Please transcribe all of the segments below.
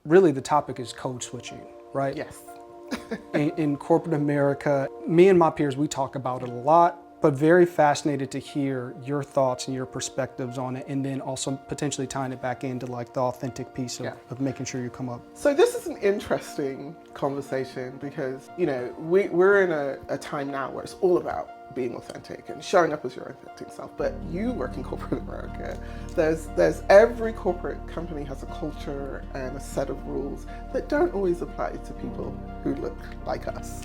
really the topic is code switching, right? Yes. In corporate America, me and my peers, we talk about it a lot, but very fascinated to hear your thoughts and your perspectives on it, and then also potentially tying it back into like the authentic piece of making sure you come up. So this is an interesting conversation because, you know, we're in a time now where it's all about being authentic and showing up as your authentic self. But you work in corporate America. There's every corporate company has a culture and a set of rules that don't always apply to people who look like us.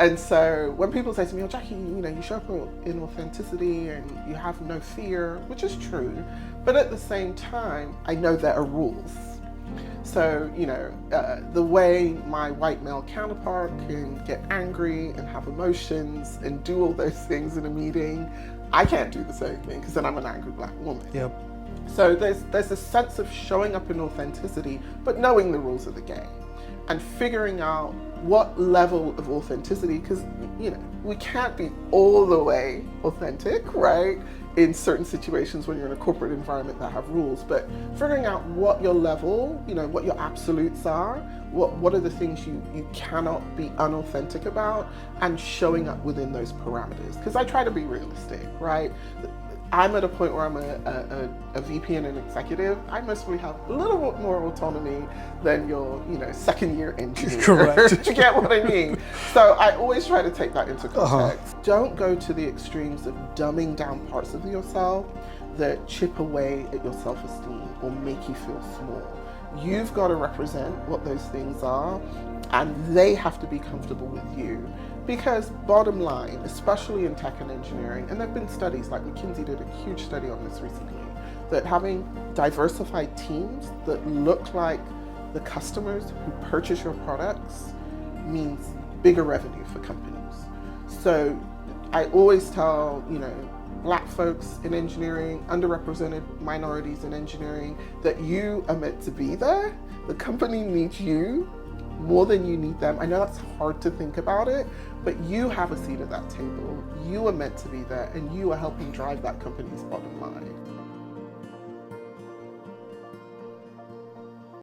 And so when people say to me, oh, Jackie, you know, you show up in authenticity and you have no fear, which is true, but at the same time, I know there are rules. So, you know, the way my white male counterpart can get angry and have emotions and do all those things in a meeting, I can't do the same thing because then I'm an angry black woman. Yep. So there's a sense of showing up in authenticity, but knowing the rules of the game and figuring out what level of authenticity, because, you know, we can't be all the way authentic, right? In certain situations when you're in a corporate environment that have rules, but figuring out what your level, you know, what your absolutes are, what are the things you cannot be unauthentic about, and showing up within those parameters. Because I try to be realistic, right? I'm at a point where I'm a VP and an executive. I mostly have a little bit more autonomy than your, you know, second year engineer. Correct. Do you get what I mean? So I always try to take that into context. Don't go to the extremes of dumbing down parts of yourself that chip away at your self-esteem or make you feel small. You've got to represent what those things are, and they have to be comfortable with you. Because bottom line, especially in tech and engineering, and there have been studies, like McKinsey did a huge study on this recently, that having diversified teams that look like the customers who purchase your products means bigger revenue for companies. So I always tell, you know, black folks in engineering, underrepresented minorities in engineering, that you are meant to be there. The company needs you more than you need them. I know that's hard to think about it, but you have a seat at that table. You are meant to be there, and you are helping drive that company's bottom line.